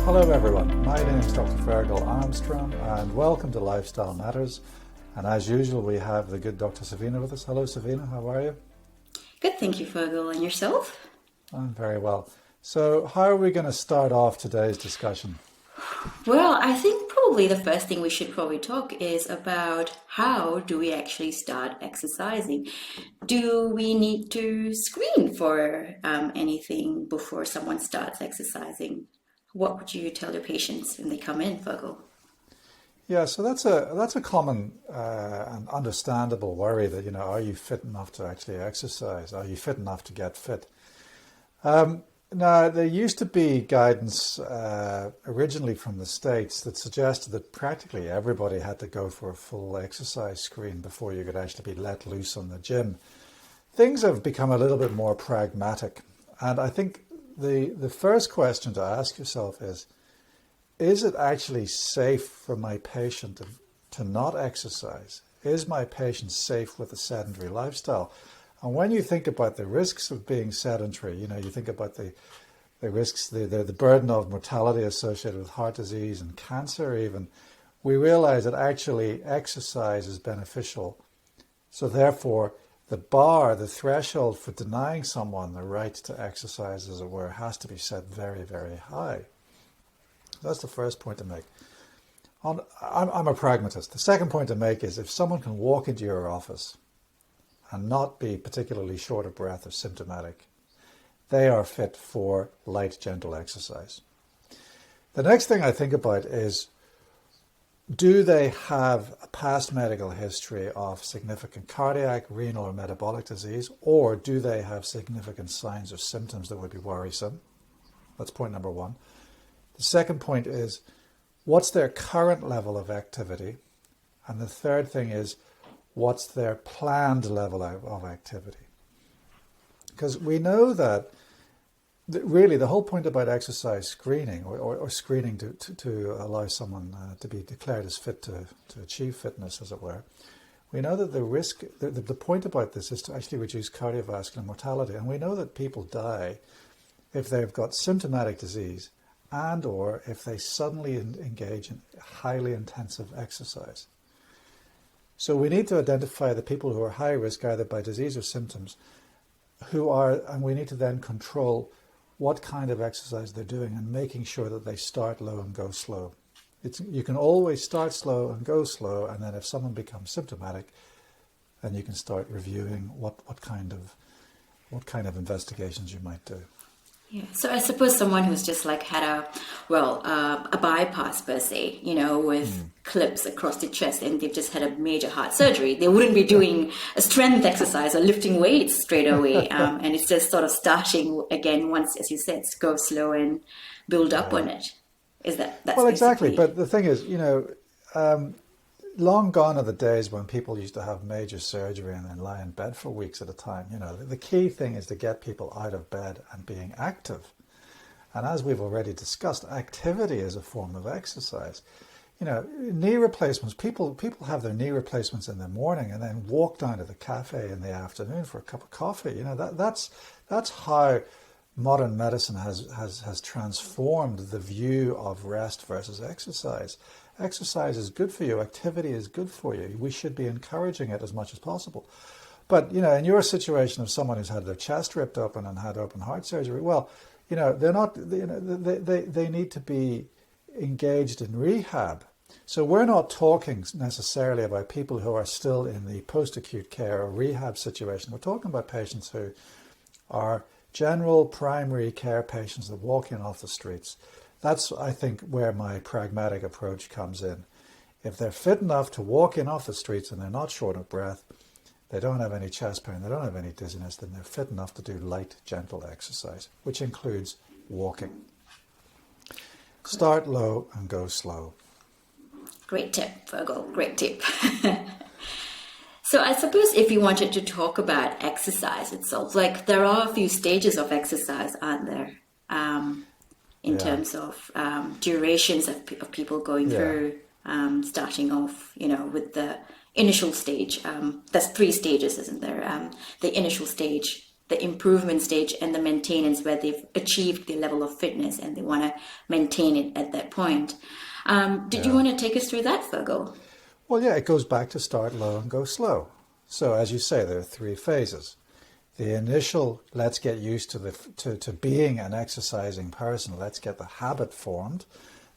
Hello everyone, my name is Dr. Fergal Armstrong and welcome to Lifestyle Matters. And as usual we have the good Dr. Savina with us. Hello Savina, how are you? Good, thank you, Fergal. And yourself? I'm very well. So how are we going to start off today's discussion? Well, I think probably the first thing we should probably talk is about how do we actually start exercising? Do we need to screen for anything before someone starts exercising? What would you tell your patients when they come in, Fergal? Yeah, so that's a common and understandable worry that, are you fit enough to actually exercise? Are you fit enough to get fit? Now, there used to be guidance originally from the States that suggested that practically everybody had to go for a full exercise screen before you could actually be let loose on the gym. Things have become a little bit more pragmatic. And I think the first question to ask yourself is it actually safe for my patient to not exercise? Is my patient safe with a sedentary lifestyle? And when you think about the risks of being sedentary, you think about the risks, the burden of mortality associated with heart disease and cancer even, we realize that actually exercise is beneficial. So therefore, the threshold for denying someone the right to exercise, as it were, has to be set very, very high. That's the first point to make. I'm a pragmatist. The second point to make is if someone can walk into your office and not be particularly short of breath or symptomatic, they are fit for light, gentle exercise. The next thing I think about is, do they have a past medical history of significant cardiac, renal, or metabolic disease, or do they have significant signs or symptoms that would be worrisome? That's point number one. The second point is, what's their current level of activity? And the third thing is, what's their planned level of activity? Because we know that really the whole point about exercise screening or screening to allow someone to be declared as fit to achieve fitness, as it were, we know that the point about this is to actually reduce cardiovascular mortality. And we know that people die if they've got symptomatic disease and or if they suddenly engage in highly intensive exercise. So we need to identify the people who are high risk either by disease or symptoms and we need to then control what kind of exercise they're doing and making sure that they start low and go slow. You can always start slow and go slow, and then if someone becomes symptomatic, then you can start reviewing what kind of investigations you might do. Yeah, so I suppose someone who's just like had a bypass per se, with clips across the chest, and they've just had a major heart surgery, they wouldn't be doing a strength exercise or lifting weights straight away. And it's just sort of starting again once, as you said, go slow and build up on it. That's well, exactly. But the thing is, long gone are the days when people used to have major surgery and then lie in bed for weeks at a time. The key thing is to get people out of bed and being active. And as we've already discussed, activity is a form of exercise. Knee replacements, people have their knee replacements in the morning and then walk down to the cafe in the afternoon for a cup of coffee. That's how modern medicine has transformed the view of rest versus exercise. Exercise is good for you. Activity is good for you. We should be encouraging it as much as possible. But, in your situation of someone who's had their chest ripped open and had open heart surgery, well, they're not, they need to be engaged in rehab. So we're not talking necessarily about people who are still in the post-acute care or rehab situation. We're talking about patients who are general primary care patients that walk in off the streets. That's, I think, where my pragmatic approach comes in. If they're fit enough to walk in off the streets and they're not short of breath, they don't have any chest pain, they don't have any dizziness, then they're fit enough to do light, gentle exercise, which includes walking. Start low and go slow. Great tip, Fergal. Great tip. So I suppose if you wanted to talk about exercise itself, like there are a few stages of exercise, aren't there? In terms of durations of people going through, starting off, with the initial stage. There's 3 stages, isn't there? The initial stage, the improvement stage and the maintenance where they've achieved the level of fitness and they want to maintain it at that point. Did you want to take us through that, Fergal? Well, yeah, it goes back to start low and go slow. So as you say, there are three phases. The initial, let's get used to being an exercising person, let's get the habit formed.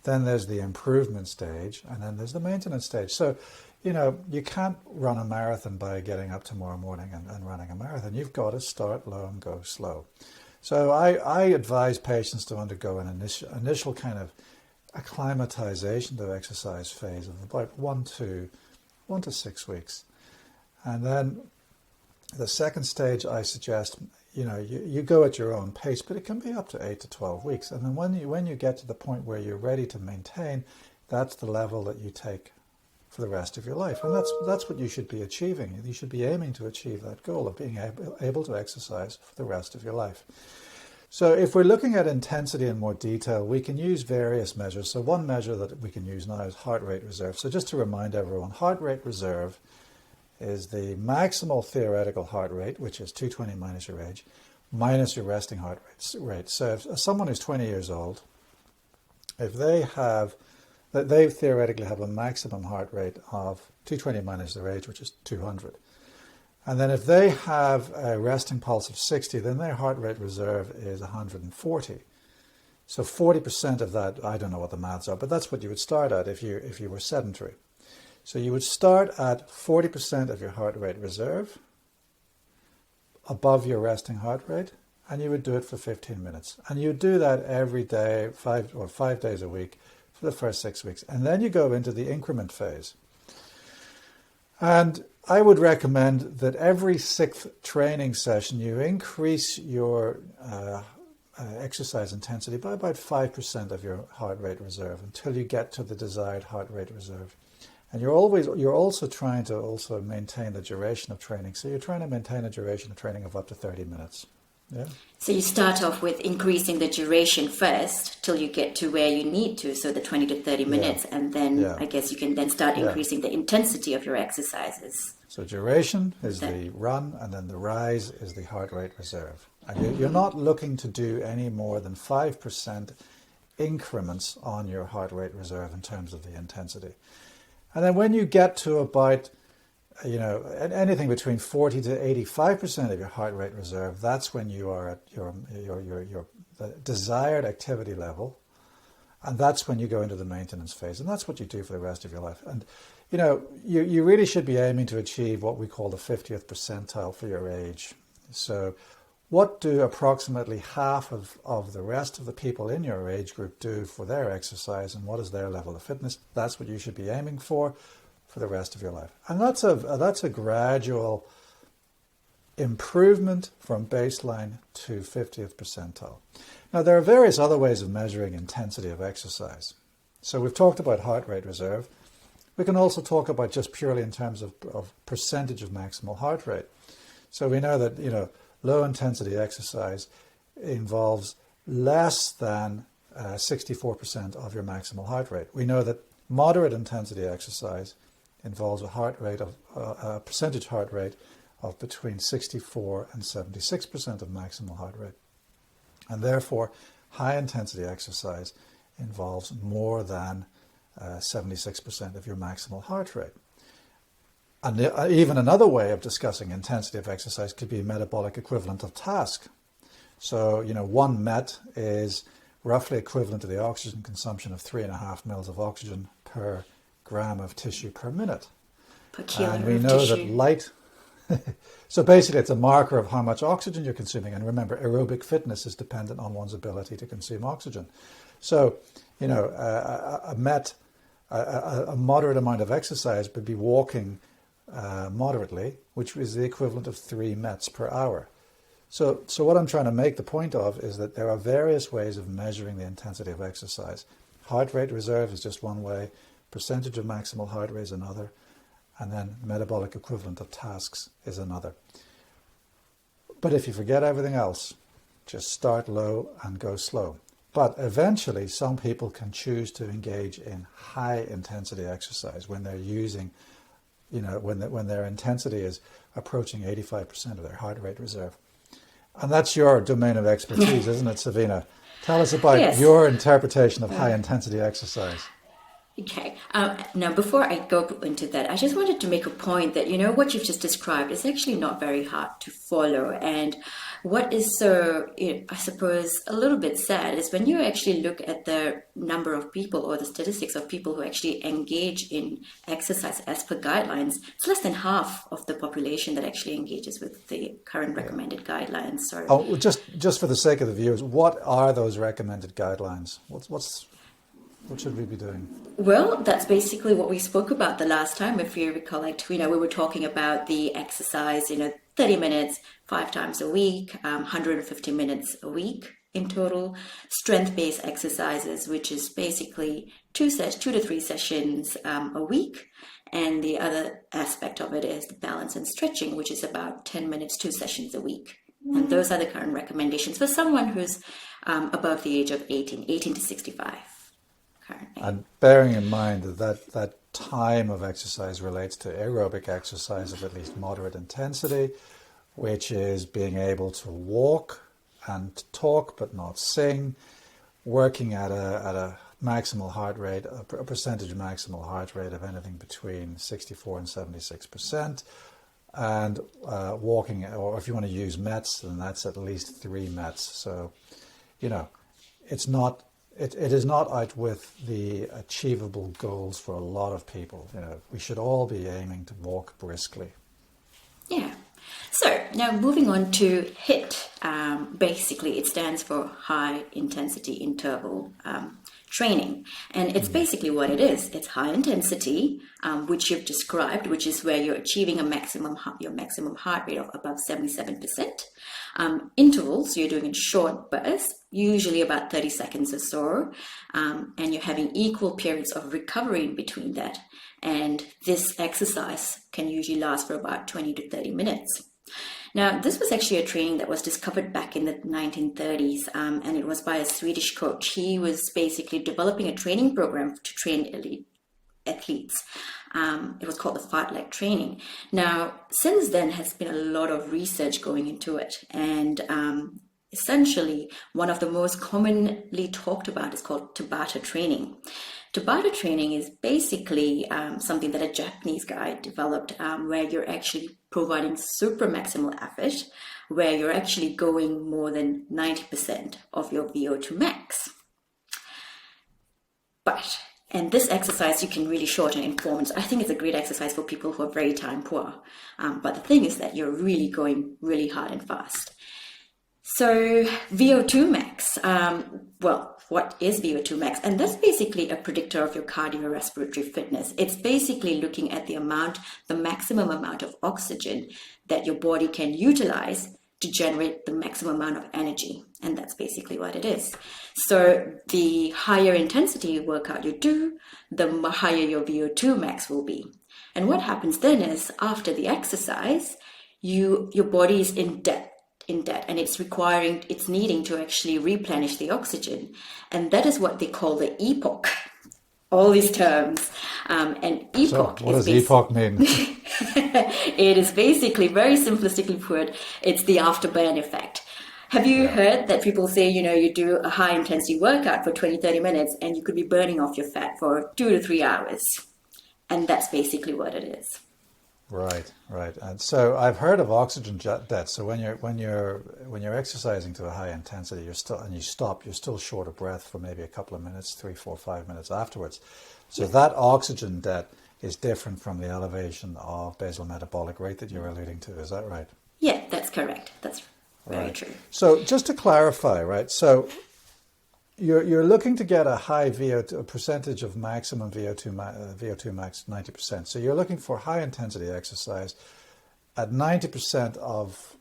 Then there's the improvement stage, and then there's the maintenance stage. So, you can't run a marathon by getting up tomorrow morning and running a marathon. You've got to start low and go slow. So I advise patients to undergo an initial kind of acclimatization to exercise phase of about 1 to 6 weeks. And then the second stage, I suggest, you go at your own pace, but it can be up to 8 to 12 weeks. And then when you get to the point where you're ready to maintain, that's the level that you take for the rest of your life. And that's what you should be achieving. You should be aiming to achieve that goal of being able to exercise for the rest of your life. So if we're looking at intensity in more detail, we can use various measures. So one measure that we can use now is heart rate reserve. So just to remind everyone, heart rate reserve is the maximal theoretical heart rate, which is 220 minus your age, minus your resting heart rate. So if someone who's 20 years old, if they theoretically have a maximum heart rate of 220 minus their age, which is 200. And then if they have a resting pulse of 60, then their heart rate reserve is 140. So 40% of that, I don't know what the maths are, but that's what you would start at if you were sedentary. So you would start at 40% of your heart rate reserve, above your resting heart rate, and you would do it for 15 minutes. And you would do that every day, 5 days a week for the first 6 weeks. And then you go into the increment phase. And I would recommend that every 6th training session, you increase your exercise intensity by about 5% of your heart rate reserve until you get to the desired heart rate reserve. And you're also trying to maintain the duration of training. So you're trying to maintain a duration of training of up to 30 minutes. Yeah. So you start off with increasing the duration first till you get to where you need to, so the 20 to 30 minutes, and then I guess you can then start increasing the intensity of your exercises. So duration is the run, and then the rise is the heart rate reserve. And you're not looking to do any more than 5% increments on your heart rate reserve in terms of the intensity. And then when you get to about anything between 40 to 85% of your heart rate reserve, that's when you are at your desired activity level, and that's when you go into the maintenance phase, and that's what you do for the rest of your life. And you really should be aiming to achieve what we call the 50th percentile for your age. So what do approximately half of the rest of the people in your age group do for their exercise, and what is their level of fitness? That's what you should be aiming for the rest of your life. And that's a gradual improvement from baseline to 50th percentile. Now, there are various other ways of measuring intensity of exercise. So we've talked about heart rate reserve. We can also talk about just purely in terms of percentage of maximal heart rate. So we know that, low intensity exercise involves less than 64% of your maximal heart rate. We know that moderate intensity exercise involves a percentage heart rate of between 64 and 76% of maximal heart rate. And therefore, high intensity exercise involves more than 76% of your maximal heart rate. And even another way of discussing intensity of exercise could be a metabolic equivalent of task. So, 1 MET is roughly equivalent to the oxygen consumption of 3.5 mils of oxygen per gram of tissue per minute. Per kilo and we of know tissue. that light, so basically it's a marker of how much oxygen you're consuming. And remember, aerobic fitness is dependent on one's ability to consume oxygen. So, a moderate amount of exercise would be walking moderately, which is the equivalent of 3 METs per hour. So what I'm trying to make the point of is that there are various ways of measuring the intensity of exercise. Heart rate reserve is just one way, percentage of maximal heart rate is another, and then metabolic equivalent of tasks is another. But if you forget everything else, just start low and go slow. But eventually some people can choose to engage in high intensity exercise when they're using, when their intensity is approaching 85% of their heart rate reserve. And that's your domain of expertise, isn't it, Savina? Tell us about Yes. your interpretation of high-intensity exercise. Okay. Now, before I go into that, I just wanted to make a point that, what you've just described is actually not very hard to follow. And what is so, I suppose, a little bit sad is when you actually look at the number of people or the statistics of people who actually engage in exercise as per guidelines, it's less than half of the population that actually engages with the current recommended guidelines. So, Oh, just for the sake of the viewers, what are those recommended guidelines? What should we be doing? well, that's basically what we spoke about the last time. If you recollect, we were talking about the exercise, 30 minutes, 5 times a week, 150 minutes a week in total. Strength-based exercises, which is basically 2 to 3 sessions a week. And the other aspect of it is the balance and stretching, which is about 10 minutes, 2 sessions a week. And those are the current recommendations for someone who's above the age of 18 to 65. Currently. And bearing in mind that time of exercise relates to aerobic exercise of at least moderate intensity, which is being able to walk and talk but not sing, working at a maximal heart rate, a percentage maximal heart rate of anything between 64 and 76%, and walking, or if you want to use METs, then that's at least 3 METs. So, it's not. It is not out with the achievable goals for a lot of people. We should all be aiming to walk briskly. Yeah. So now moving on to HIIT. Basically, it stands for high intensity interval training, and it's basically what it is. It's high intensity, which you've described, which is where you're achieving your maximum heart rate of above 77%. Intervals, you're doing in short bursts, usually about 30 seconds or so, and you're having equal periods of recovery in between that. And this exercise can usually last for about 20 to 30 minutes. Now, this was actually a training that was discovered back in the 1930s, and it was by a Swedish coach. He was basically developing a training program to train elite athletes. It was called the fartlek training. Now, since then has been a lot of research going into it, and essentially one of the most commonly talked about is called Tabata training. Tabata training is basically something that a Japanese guy developed, where you're actually providing super maximal effort, where you're actually going more than 90% of your VO2 max. And this exercise you can really shorten in performance. I think it's a great exercise for people who are very time poor. But the thing is that you're really going really hard and fast. So VO2 max, what is VO2 max? And that's basically a predictor of your cardiorespiratory fitness. It's basically looking at the maximum amount of oxygen that your body can utilize to generate the maximum amount of energy. And that's basically what it is. So the higher intensity workout you do, the higher your VO2 max will be. And what happens then is after the exercise, your body is in debt, and it's needing to actually replenish the oxygen. And that is what they call the epoch. All these terms. And epoch. So what does epoch mean? It is basically, very simplistically put, it's the afterburn effect. Have you heard that people say, you do a high intensity workout for 20, 30 minutes and you could be burning off your fat for 2 to 3 hours? And that's basically what it is. Right. And so I've heard of oxygen debt. So when you're exercising to a high intensity, you're still short of breath for maybe a couple of minutes, 3, 4, 5 minutes afterwards. So that oxygen debt is different from the elevation of basal metabolic rate that you're alluding to. Is that right? Yeah, that's correct. That's very true. So just to clarify, right? So you're looking to get a high VO2, a percentage of maximum VO2 max 90%. So you're looking for high intensity exercise at 90% of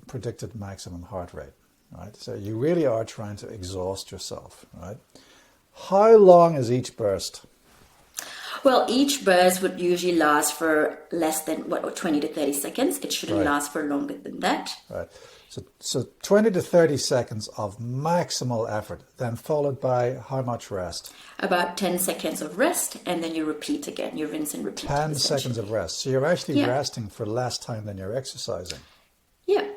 predicted maximum heart rate, right? So you really are trying to exhaust yourself, right? How long is each burst? Well, each burst would usually last for less than 20 to 30 seconds. It shouldn't last for longer than that. Right. So 20 to 30 seconds of maximal effort, then followed by how much rest? About 10 seconds of rest, and then you repeat again. You rinse and repeat. 10 seconds of rest. So you're actually resting for less time than you're exercising. Yeah.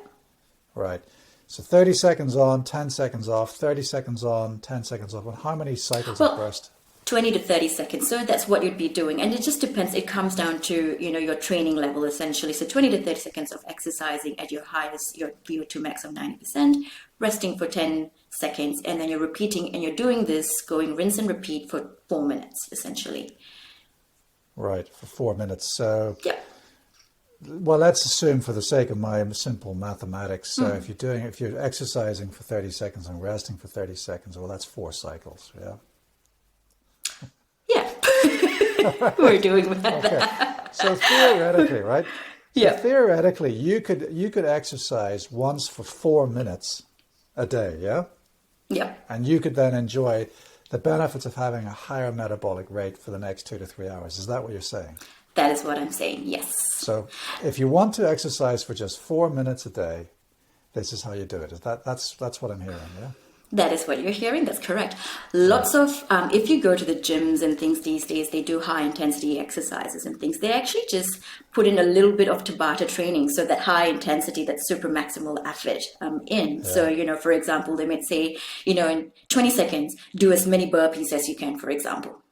Right. So 30 seconds on, 10 seconds off, 30 seconds on, 10 seconds off. And how many cycles of burst? 20 to 30 seconds. So that's what you'd be doing. And it just depends. It comes down to, your training level essentially. So 20 to 30 seconds of exercising at your highest, your VO2 max of 90%, resting for 10 seconds. And then you're repeating, and you're doing this, going rinse and repeat for 4 minutes, essentially. Right, for 4 minutes. So, yeah. Well, let's assume for the sake of my simple mathematics, so if you're exercising for 30 seconds and resting for 30 seconds, well, that's 4 cycles, yeah? Yeah. We're doing that. Okay. So theoretically, right? Yeah. So theoretically, you could exercise once for 4 minutes a day, yeah? Yeah. And you could then enjoy the benefits of having a higher metabolic rate for the next 2 to 3 hours. Is that what you're saying? That is what I'm saying, yes. So if you want to exercise for just 4 minutes a day, this is how you do it. That's what I'm hearing, yeah? That is what you're hearing. That's correct. Lots of, if you go to the gyms and things these days, they do high intensity exercises and things. They actually just put in a little bit of Tabata training. So that high intensity, that super maximal effort in. Yeah. So, for example, they might say, in 20 seconds, do as many burpees as you can, for example.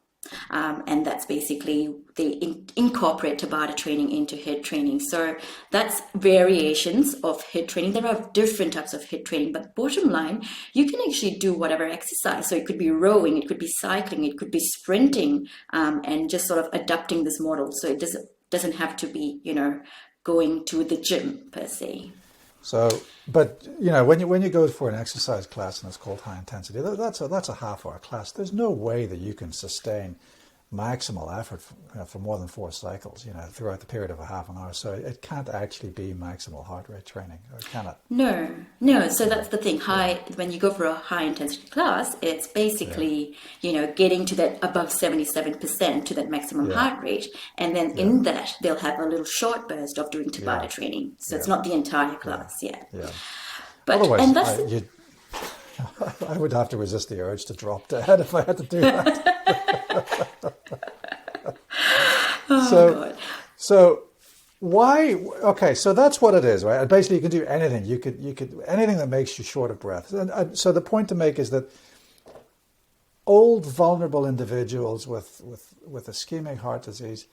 And that's basically they incorporate Tabata training into HIIT training. So that's variations of HIIT training. There are different types of HIIT training, but bottom line, you can actually do whatever exercise. So it could be rowing, it could be cycling, it could be sprinting, and just sort of adapting this model. So it doesn't have to be, going to the gym per se. So, but when you go for an exercise class and it's called high intensity, that's a half-hour class. There's no way that you can sustain maximal effort for more than 4 cycles, throughout the period of a half an hour. So it can't actually be maximal heart rate training, or can it? No. So that's the thing. When you go for a high intensity class, it's basically, getting to that above 77% to that maximum heart rate. And then in that, they'll have a little short burst of doing Tabata training. So it's not the entire class, Yeah. But, otherwise, and that's I would have to resist the urge to drop dead if I had to do that. So why? Okay, so that's what it is, right? Basically, you can do anything. You could anything that makes you short of breath. And so the point to make is that old, vulnerable individuals with ischemic heart disease,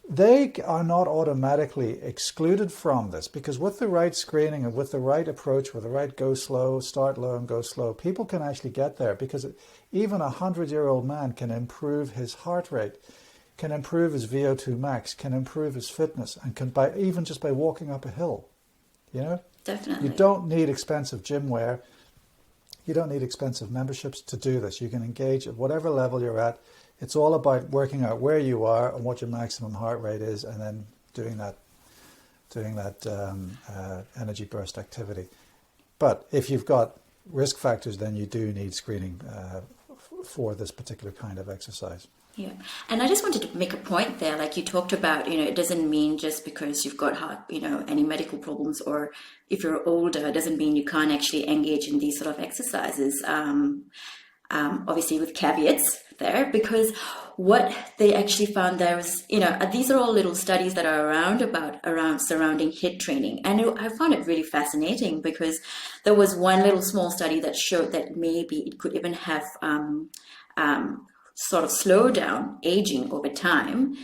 they are not automatically excluded from this, because with the right screening and with the right approach, with the right go slow, start low and go slow, people can actually get there, because even a 100-year-old man can improve his heart rate, can improve his VO2 max, can improve his fitness, and can even just by walking up a hill, Definitely. You don't need expensive gym wear. You don't need expensive memberships to do this. You can engage at whatever level you're at. It's all about working out where you are and what your maximum heart rate is, and then doing that energy burst activity. But if you've got risk factors, then you do need screening for this particular kind of exercise. Yeah, and I just wanted to make a point there, like you talked about, it doesn't mean just because you've got heart, any medical problems, or if you're older, it doesn't mean you can't actually engage in these sort of exercises. Obviously with caveats there, because what they actually found there was, these are all little studies that are around surrounding HIIT training. And I found it really fascinating, because there was one little small study that showed that maybe it could even have sort of slow down aging over time,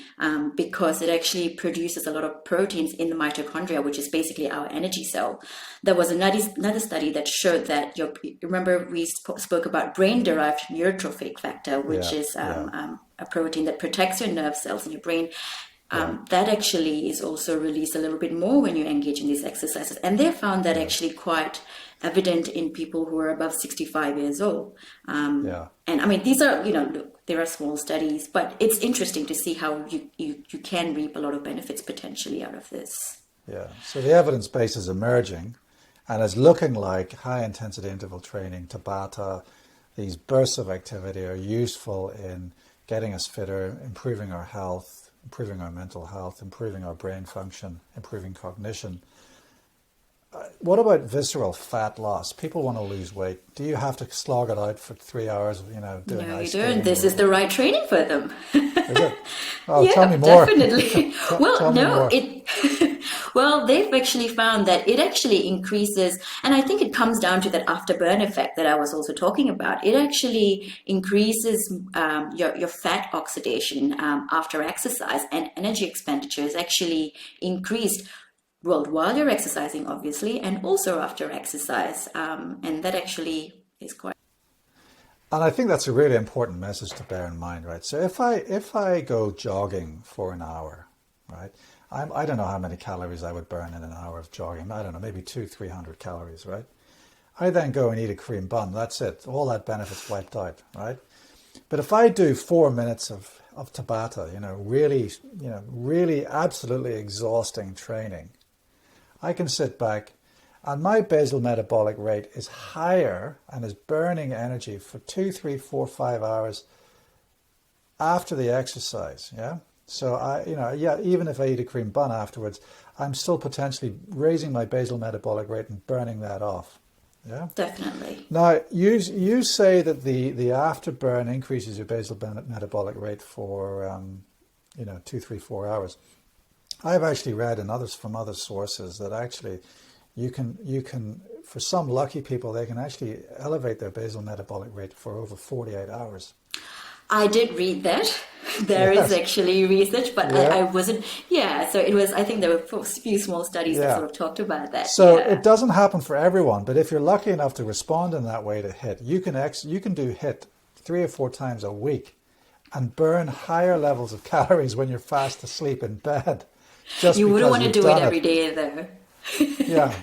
because it actually produces a lot of proteins in the mitochondria, which is basically our energy cell. There was another study that showed that remember we spoke about brain-derived neurotrophic factor, which is a protein that protects your nerve cells in your brain. That actually is also released a little bit more when you engage in these exercises. And they found that actually quite evident in people who are above 65 years old. And I mean, these are, there are small studies, but it's interesting to see how you can reap a lot of benefits potentially out of this. Yeah, so the evidence base is emerging, and it's looking like high intensity interval training, Tabata, these bursts of activity are useful in getting us fitter, improving our health, improving our mental health, improving our brain function, improving cognition. What about visceral fat loss? People want to lose weight. Do you have to slog it out for 3 hours, doing No, you don't. This is the right training for them. Is it? Oh, yeah, tell me more. Definitely. Tell me more. Well, they've actually found that it actually increases, and I think it comes down to that afterburn effect that I was also talking about. It actually increases your fat oxidation after exercise, and energy expenditure is actually increased. Well, while you're exercising, obviously, and also after exercise, and that actually is quite. And I think that's a really important message to bear in mind, right? So if I go jogging for an hour, right? I don't know how many calories I would burn in an hour of jogging. I don't know, maybe 200-300 calories, right? I then go and eat a cream bun. That's it. All that benefit's wiped out, right? But if I do 4 minutes of Tabata, really absolutely exhausting training, I can sit back and my basal metabolic rate is higher and is burning energy for 2, 3, 4, 5 hours after the exercise. Yeah. So even if I eat a cream bun afterwards, I'm still potentially raising my basal metabolic rate and burning that off. Yeah. Definitely. Now you say that the afterburn increases your basal metabolic rate for 2, 3, 4 hours. I've actually read from other sources that actually you can for some lucky people, they can actually elevate their basal metabolic rate for over 48 hours. I did read that. There is actually research, but I wasn't. Yeah, so it was. I think there were a few small studies that sort of talked about that. So it doesn't happen for everyone, but if you're lucky enough to respond in that way to HIIT, you can do HIIT 3 or 4 times a week and burn higher levels of calories when you're fast asleep in bed. You wouldn't want to do it every day, though. Yeah.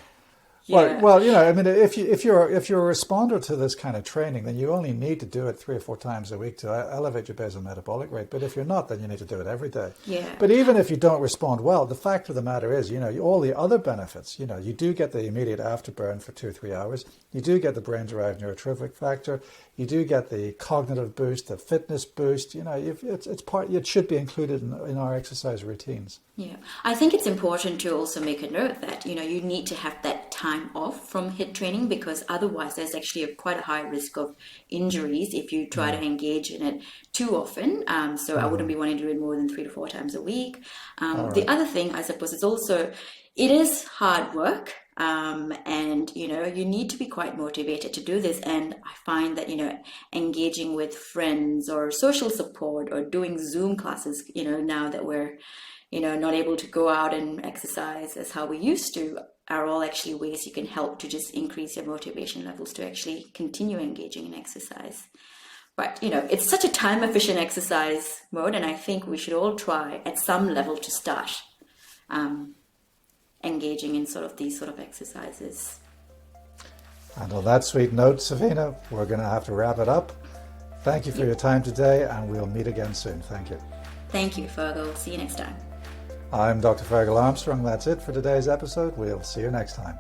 Well, I mean, if you're a responder to this kind of training, then you only need to do it 3 or 4 times a week to elevate your basal metabolic rate. But if you're not, then you need to do it every day. Yeah. But even if you don't respond well, the fact of the matter is, all the other benefits, you do get the immediate afterburn for 2 or 3 hours. You do get the brain-derived neurotrophic factor. You do get the cognitive boost, the fitness boost. It should be included in our exercise routines. Yeah, I think it's important to also make a note that, you need to have that time off from HIIT training, because otherwise there's actually quite a high risk of injuries if you try to engage in it too often. So I wouldn't be wanting to do it more than 3 to 4 times a week. The other thing, I suppose, is also, it is hard work. And, you need to be quite motivated to do this. And I find that, engaging with friends or social support or doing Zoom classes, now that we're not able to go out and exercise as how we used to, are all actually ways you can help to just increase your motivation levels to actually continue engaging in exercise. But, it's such a time efficient exercise mode, and I think we should all try at some level to start engaging in these sort of exercises. And on that sweet note, Savina, we're going to have to wrap it up. Thank you for your time today, and we'll meet again soon. Thank you. Thank you, Fergal. See you next time. I'm Dr. Fergal Armstrong. That's it for today's episode. We'll see you next time.